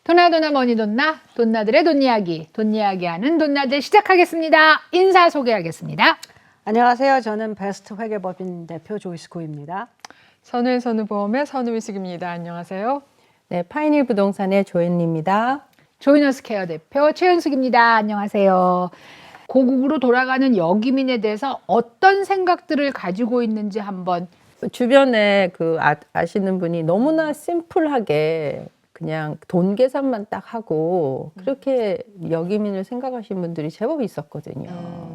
도나도나 머니 돈나 돈나들의 돈 이야기 돈 이야기하는 돈나들 시작하겠습니다. 인사 소개하겠습니다. 안녕하세요. 저는 베스트 회계법인 대표 조이스코입니다. 선우보험의 선우미숙입니다. 안녕하세요. 네, 파이닐 부동산의 조앤리입니다. 조이너스 케어 대표 최은숙입니다. 안녕하세요. 고국으로 돌아가는 여기민에 대해서 어떤 생각들을 가지고 있는지 한번 주변에 아시는 분이 너무나 심플하게 그냥 돈 계산만 딱 하고 그렇게 여기민을 생각하시는 분들이 제법 있었거든요.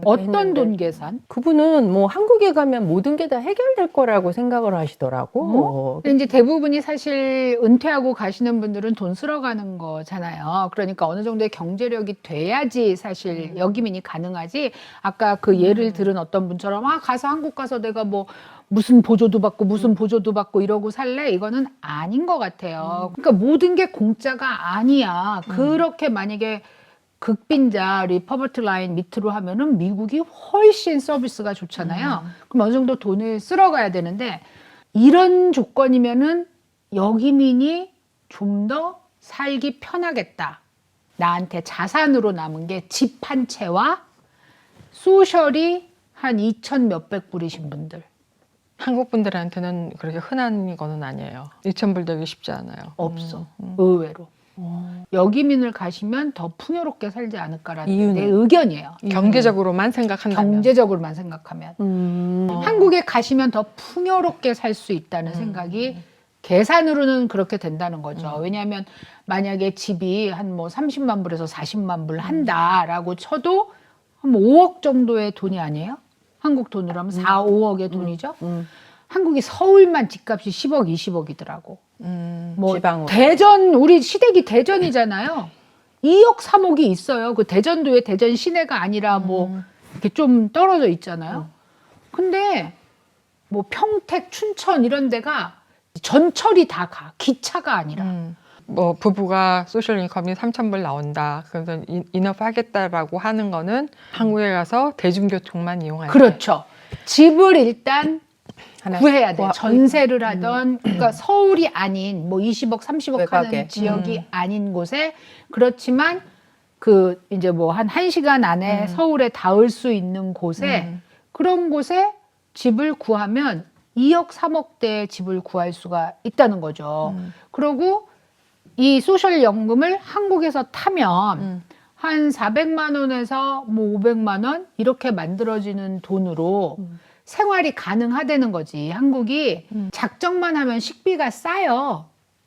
어떤 돈 계산? 그분은 뭐 한국에 가면 모든 게 다 해결될 거라고 생각을 하시더라고. 근데 이제 대부분이 사실 은퇴하고 가시는 분들은 돈 쓸어 가는 거잖아요. 그러니까 어느 정도의 경제력이 돼야지 사실 여기민이 가능하지. 아까 그 예를 들은 어떤 분처럼 가서 한국 가서 내가 뭐 무슨 보조도 받고 무슨 보조도 받고 이러고 살래? 이거는 아닌 것 같아요. 그러니까 모든 게 공짜가 아니야. 그렇게 만약에 극빈자, 리퍼버티 라인 밑으로 하면은 미국이 훨씬 서비스가 좋잖아요. 그럼 어느 정도 돈을 쓸어가야 되는데 이런 조건이면은 여기민이 좀 더 살기 편하겠다. 나한테 자산으로 남은 게 집 한 채와 소셜이 한 2,000 몇백 불이신 분들. 한국 분들한테는 그렇게 흔한 거는 아니에요. 2,000불 되기 쉽지 않아요. 없어. 의외로. 여기민을 가시면 더 풍요롭게 살지 않을까라는 이유는? 내 의견이에요. 경제적으로만 생각한다면. 경제적으로만 생각하면. 한국에 가시면 더 풍요롭게 살 수 있다는 생각이 계산으로는 그렇게 된다는 거죠. 왜냐하면 만약에 집이 한 뭐 30만 불에서 40만 불 한다라고 쳐도 한 5억 정도의 돈이 아니에요? 한국 돈으로 하면 4, 5억의 돈이죠. 한국이 서울만 집값이 10억, 20억이더라고. 뭐 지방으로. 대전, 우리 시댁이 대전이잖아요. 2억, 3억이 있어요. 그 대전도 왜 대전 시내가 아니라 뭐 이렇게 좀 떨어져 있잖아요. 근데 뭐 평택, 춘천 이런 데가 전철이 다 가. 기차가 아니라. 뭐 부부가 소셜 인컴이 3,000불 나온다. 그래서 인업 하겠다라고 하는 거는 한국에 가서 대중교통만 이용할 때. 그렇죠. 집을 일단 하나 구해야 돼. 전세를 하던, 그러니까 서울이 아닌 뭐 20억, 30억 외곽에. 하는 지역이 아닌 곳에 그렇지만 그 이제 뭐 한 1시간 안에 서울에 닿을 수 있는 곳에 그런 곳에 집을 구하면 2억, 3억대의 집을 구할 수가 있다는 거죠. 그리고 이 소셜 연금을 한국에서 타면 한 400만 원에서 뭐 500만 원 이렇게 만들어지는 돈으로 생활이 가능하다는 거지. 한국이 작정만 하면 식비가 싸요.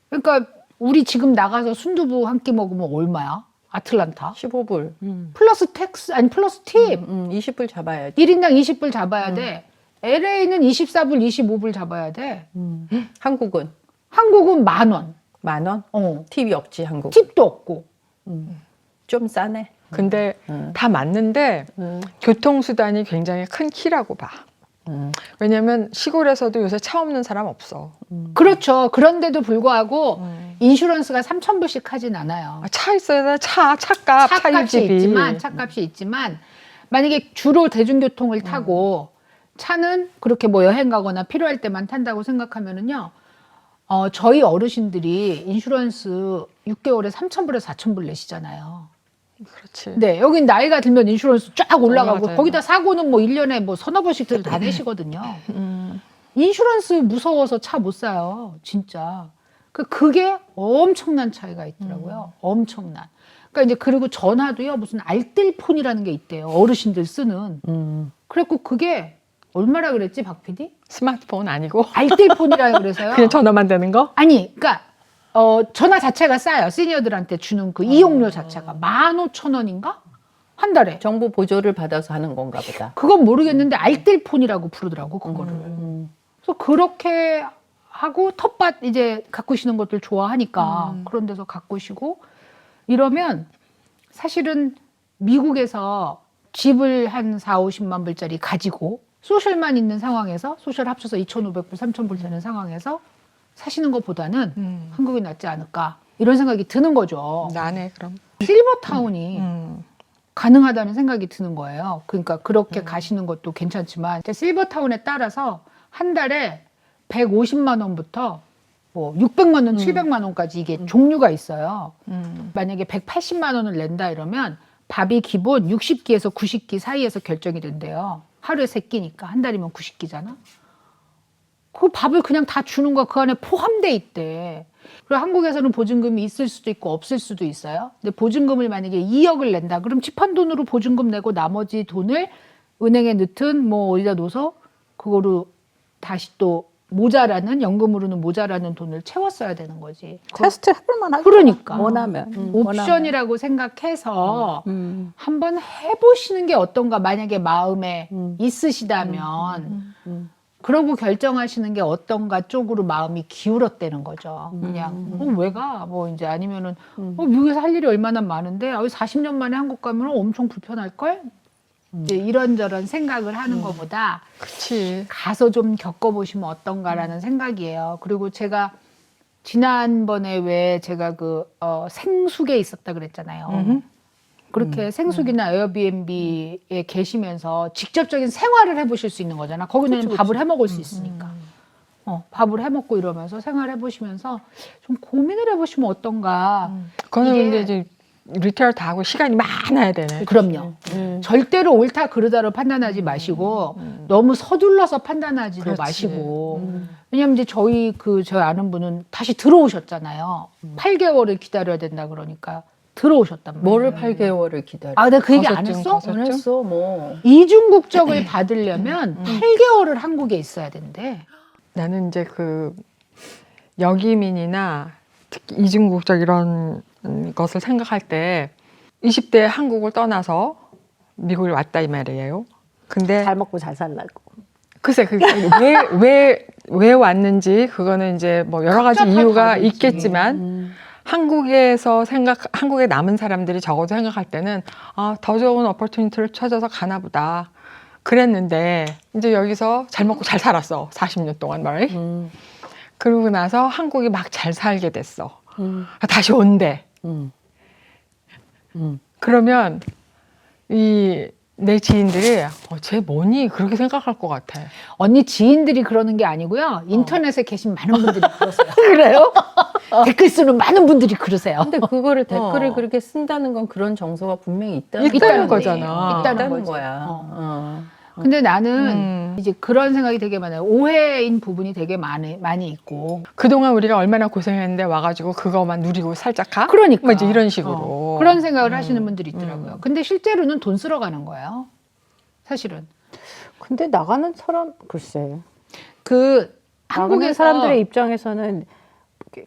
그러니까 우리 지금 나가서 순두부 한 끼 먹으면 얼마야? 아틀란타. 15불. 플러스 텍스, 아니 플러스 팁. 20불 잡아야지. 1인당 20불 잡아야 돼. LA는 24불, 25불 잡아야 돼. 한국은 한국은 10,000원. 10,000원? 팁이 없지, 한국. 팁도 없고. 좀 싸네. 근데 다 맞는데 교통수단이 굉장히 큰 키라고 봐. 왜냐면 시골에서도 요새 차 없는 사람 없어. 그렇죠. 그런데도 불구하고 인슈런스가 3,000불씩 하진 않아요. 차 있어야 돼. 차값, 차일집이. 차값이 있지만 만약에 주로 대중교통을 타고 차는 그렇게 뭐 여행 가거나 필요할 때만 탄다고 생각하면은요. 저희 어르신들이 인슈런스 6개월에 3,000불에서 4,000불 내시잖아요. 그렇지. 네, 여긴 나이가 들면 인슈런스 쫙 올라가고 맞아요. 거기다 사고는 뭐 1년에 뭐 서너 번씩들 다 내시거든요. 인슈런스 무서워서 차 못 사요. 진짜. 그게 엄청난 차이가 있더라고요. 엄청난. 그러니까 이제 그리고 전화도요. 무슨 알뜰폰이라는 게 있대요. 어르신들 쓰는. 그래갖고 그게 얼마라 그랬지, 박 PD? 스마트폰 아니고 알뜰폰이라 그래서요. 그냥 전화만 되는 거? 아니, 그러니까 전화 자체가 싸요. 시니어들한테 주는 그 이용료 자체가 15,000원인가? 한 달에. 정부 보조를 받아서 하는 건가 보다. 그건 모르겠는데 알뜰폰이라고 부르더라고 그거를. 그래서 그렇게 하고 텃밭 이제 가꾸시는 것들 좋아하니까 그런 데서 가꾸시고 이러면 사실은 미국에서 집을 한 4, 50만 불짜리 가지고 소셜만 있는 상황에서 소셜 합쳐서 2,500불, 3,000불 되는 상황에서 사시는 것보다는 한국이 낫지 않을까 이런 생각이 드는 거죠. 나네 그럼. 실버타운이 가능하다는 생각이 드는 거예요. 그러니까 그렇게 가시는 것도 괜찮지만 실버타운에 따라서 한 달에 150만 원부터 뭐 600만 원, 700만 원까지 이게 종류가 있어요. 음. 만약에 180만 원을 낸다 이러면 밥이 기본 60끼에서 90끼 사이에서 결정이 된대요. 하루에 3끼니까 한 달이면 90끼잖아. 그 밥을 그냥 다 주는 거 그 안에 포함돼 있대. 그리고 한국에서는 보증금이 있을 수도 있고 없을 수도 있어요. 근데 보증금을 만약에 2억을 낸다. 그럼 집한 돈으로 보증금 내고 나머지 돈을 은행에 넣든 뭐 어디다 넣어서 그거로 다시 또 모자라는 연금으로는 모자라는 돈을 채웠어야 되는 거지. 테스트 해볼만 하죠. 그러니까. 원하면. 옵션이라고 생각해서 음. 한번 해보시는 게 어떤가. 만약에 마음에 있으시다면 그러고 결정하시는 게 어떤가 쪽으로 마음이 기울었다는 거죠. 그냥 왜 가? 뭐 이제 아니면은 미국에서 할 일이 얼마나 많은데 40년 만에 한국 가면 엄청 불편할 걸? 이제 이런저런 생각을 하는 것보다 그치. 가서 좀 겪어보시면 어떤가라는 생각이에요. 그리고 제가 지난번에 왜 제가 생숙에 있었다 그랬잖아요. 그렇게 생숙이나 에어비앤비에 계시면서 직접적인 생활을 해보실 수 있는 거잖아. 거기는 밥을 해 먹을 수 있으니까. 밥을 해 먹고 이러면서 생활해 보시면서 좀 고민을 해보시면 어떤가. 그거는 이게- 근데 이제 리타이어 다 하고 시간이 많아야 되네. 그럼요. 절대로 옳다 그르다로 판단하지 마시고 너무 서둘러서 판단하지도 그렇지. 마시고. 왜냐면 이제 저희 아는 분은 다시 들어오셨잖아요. 8개월을 기다려야 된다 그러니까 들어오셨단 말이에요. 뭐를 8개월을 기다려? 아, 내가 그 얘기 안 거서증, 했어? 거서증? 안 했어, 뭐. 이중 국적을 받으려면 8개월을 한국에 있어야 된대. 나는 이제 여기민이나 특히 이중국적 이런 것을 생각할 때 20대 한국을 떠나서 미국에 왔다 이 말이에요. 근데 잘 먹고 잘 살라고. 글쎄 왜 왔는지 그거는 이제 뭐 여러 가지 각자 다 이유가 다르지. 있겠지만 한국에 남은 사람들이 적어도 생각할 때는 더 좋은 어퍼튜니티를 찾아서 가나 보다 그랬는데 이제 여기서 잘 먹고 잘 살았어 40년 동안 말. 그러고 나서 한국에 막 잘 살게 됐어. 다시 온대. 그러면 내 지인들이 쟤 뭐니 그렇게 생각할 것 같아. 언니 지인들이 그러는 게 아니고요. 인터넷에 계신 많은 분들이 그러세요. 그래요? 댓글 쓰는 많은 분들이 그러세요. 근데 그거를 댓글을 그렇게 쓴다는 건 그런 정서가 분명히 있다는 있다는 거지. 거잖아. 있다는 있다는 거지. 거야. 근데 나는 이제 그런 생각이 되게 많아요. 오해인 부분이 되게 많이 있고. 그동안 우리가 얼마나 고생했는데 와가지고 그거만 누리고 살짝 가? 그러니까. 뭐 이제 이런 식으로. 그런 생각을 하시는 분들이 있더라고요. 근데 실제로는 돈 쓰러 가는 거예요. 사실은. 근데 나가는 사람 글쎄. 한국의 한국의 사람들의 입장에서는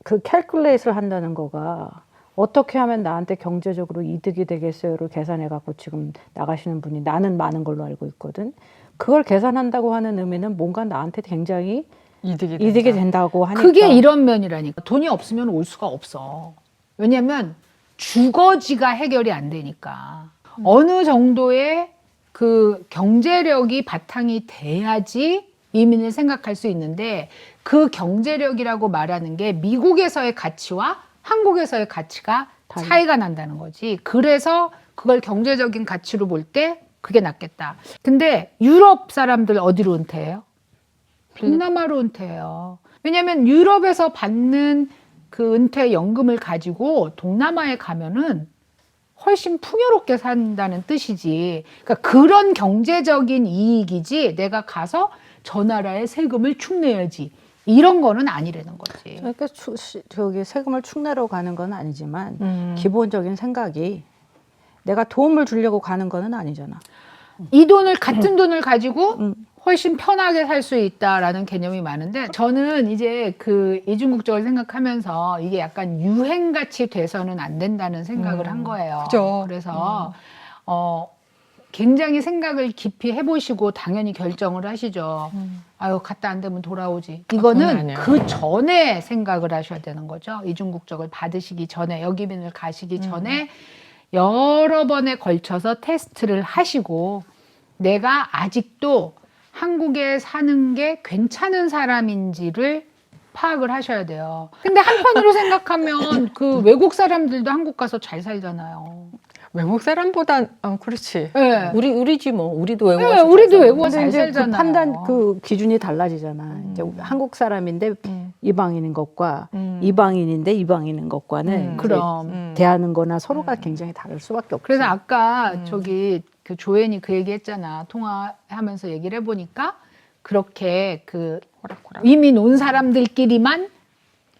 그 캘큘레이트를 한다는 거가 어떻게 하면 나한테 경제적으로 이득이 되겠어요를 계산해 갖고 지금 나가시는 분이 나는 많은 걸로 알고 있거든. 그걸 계산한다고 하는 의미는 뭔가 나한테 굉장히 이득이 된다고 하니까. 그게 이런 면이라니까. 돈이 없으면 올 수가 없어. 왜냐면 주거지가 해결이 안 되니까. 어느 정도의 그 경제력이 바탕이 돼야지 이민을 생각할 수 있는데 그 경제력이라고 말하는 게 미국에서의 가치와 한국에서의 가치가 차이가 난다는 거지. 그래서 그걸 경제적인 가치로 볼 때 그게 낫겠다. 근데 유럽 사람들 어디로 은퇴해요? 동남아로 은퇴해요. 왜냐하면 유럽에서 받는 그 은퇴 연금을 가지고 동남아에 가면은 훨씬 풍요롭게 산다는 뜻이지. 그러니까 그런 경제적인 이익이지 내가 가서 저 나라의 세금을 축내야지. 이런 거는 아니라는 거지. 그러니까 저기 세금을 축내러 가는 건 아니지만 기본적인 생각이 내가 도움을 주려고 가는 거는 아니잖아. 이 돈을 같은 돈을 가지고 훨씬 편하게 살 수 있다라는 개념이 많은데 저는 이제 그 이중국적을 생각하면서 이게 약간 유행같이 돼서는 안 된다는 생각을 한 거예요. 그죠. 그래서 굉장히 생각을 깊이 해보시고 당연히 결정을 하시죠. 아유 갔다 안 되면 돌아오지. 그건 이거는 아니야. 그 전에 생각을 하셔야 되는 거죠. 이중국적을 받으시기 전에 여기민을 가시기 전에 여러 번에 걸쳐서 테스트를 하시고 내가 아직도 한국에 사는 게 괜찮은 사람인지를 파악을 하셔야 돼요. 근데 한편으로 생각하면 그 외국 사람들도 한국 가서 잘 살잖아요. 외국 사람보다 그렇지. 네. 우리지 뭐. 우리도 외국 네, 우리도 외국어 근데 잘 이제 살잖아요. 그 판단 그 기준이 달라지잖아. 이제 한국 사람인데 이방인인 것과 이방인인데 이방인인 것과는 이제 그럼. 대하는 거나 서로가 굉장히 다를 수밖에 없지. 그래서 아까 저기 그 조앤이 그 얘기했잖아. 통화하면서 얘기를 해보니까 그렇게 그 호락호락. 이민 온 사람들끼리만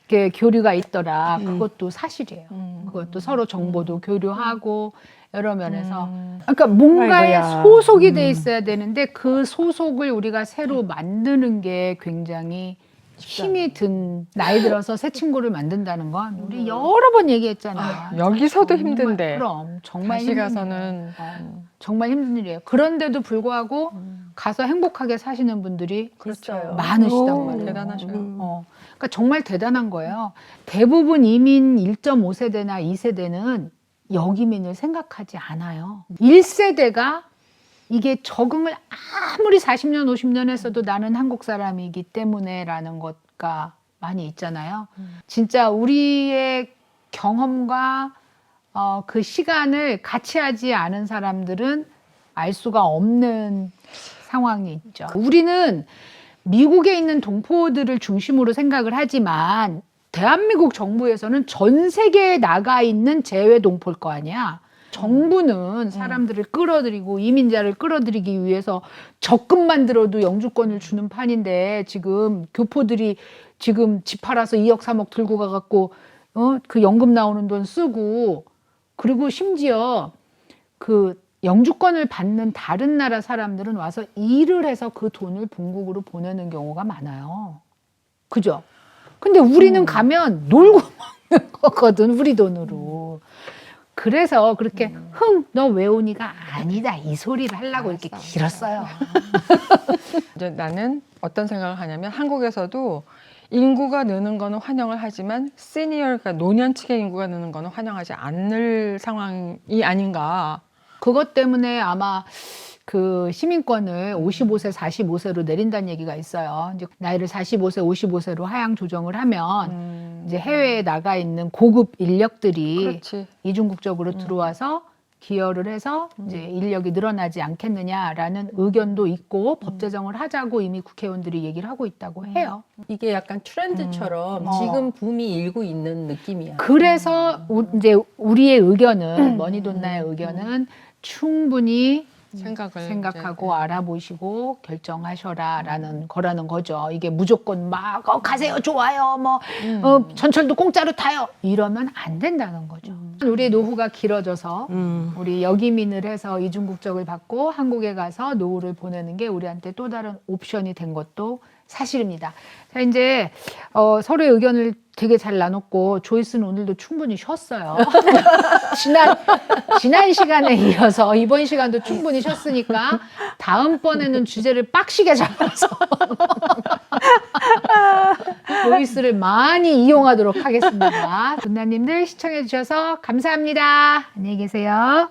이렇게 교류가 있더라. 그것도 사실이에요. 그것도 서로 정보도 교류하고 여러 면에서. 그러니까 뭔가에 아이고야. 소속이 돼 있어야 되는데 그 소속을 우리가 새로 만드는 게 굉장히 힘이 든 나이 들어서 새 친구를 만든다는 건 우리 여러 번 얘기했잖아. 여기서도 정말, 힘든데. 그럼 정말 다시 힘든 가서는 일이에요. 정말 힘든 일이에요. 그런데도 불구하고 가서 행복하게 사시는 분들이 그렇죠. 많으시단 오, 말이에요. 대단하셔요. 그러니까 정말 대단한 거예요. 대부분 이민 1.5세대나 2세대는 역이민을 생각하지 않아요. 1세대가 이게 적응을 아무리 40년, 50년 했어도 나는 한국 사람이기 때문에라는 것가 많이 있잖아요. 진짜 우리의 경험과 그 시간을 같이 하지 않은 사람들은 알 수가 없는 상황이 있죠. 우리는 미국에 있는 동포들을 중심으로 생각을 하지만 대한민국 정부에서는 전 세계에 나가 있는 재외 동포일 거 아니야. 정부는 사람들을 끌어들이고 이민자를 끌어들이기 위해서 적금만 들어도 영주권을 주는 판인데 지금 교포들이 지금 집 팔아서 2억 3억 들고 가갖고 그 연금 나오는 돈 쓰고 그리고 심지어 그 영주권을 받는 다른 나라 사람들은 와서 일을 해서 그 돈을 본국으로 보내는 경우가 많아요. 그죠? 근데 우리는 가면 놀고 먹는 거거든, 우리 돈으로. 그래서 그렇게 너 왜 오니가 아니다 이 소리를 하려고 이렇게 길었어요. 이제 나는 어떤 생각을 하냐면 한국에서도 인구가 느는 거는 환영을 하지만 시니어, 그러니까 노년층의 인구가 느는 거는 환영하지 않을 상황이 아닌가. 그것 때문에 아마 그 시민권을 55세, 45세로 내린다는 얘기가 있어요. 이제 나이를 45세, 55세로 하향 조정을 하면 이제 해외에 나가 있는 고급 인력들이 그렇지. 이중국적으로 들어와서 기여를 해서 이제 인력이 늘어나지 않겠느냐라는 의견도 있고 법 제정을 하자고 이미 국회의원들이 얘기를 하고 있다고 해요. 이게 약간 트렌드처럼 지금 붐이 일고 있는 느낌이야. 그래서 이제 우리의 의견은 머니돈나의 의견은 충분히 생각하고 알아보시고 결정하셔라라는 거라는 거죠. 이게 무조건 막 가세요 좋아요 뭐 전철도 공짜로 타요 이러면 안 된다는 거죠. 우리 노후가 길어져서 우리 역이민을 해서 이중국적을 받고 한국에 가서 노후를 보내는 게 우리한테 또 다른 옵션이 된 것도 사실입니다. 자 이제 서로의 의견을 되게 잘 나눴고 조이스는 오늘도 충분히 쉬었어요. 지난 시간에 이어서 이번 시간도 충분히 쉬었으니까 다음번에는 주제를 빡시게 잡아서 조이스를 많이 이용하도록 하겠습니다. 돈나님들 시청해 주셔서 감사합니다. 안녕히 계세요.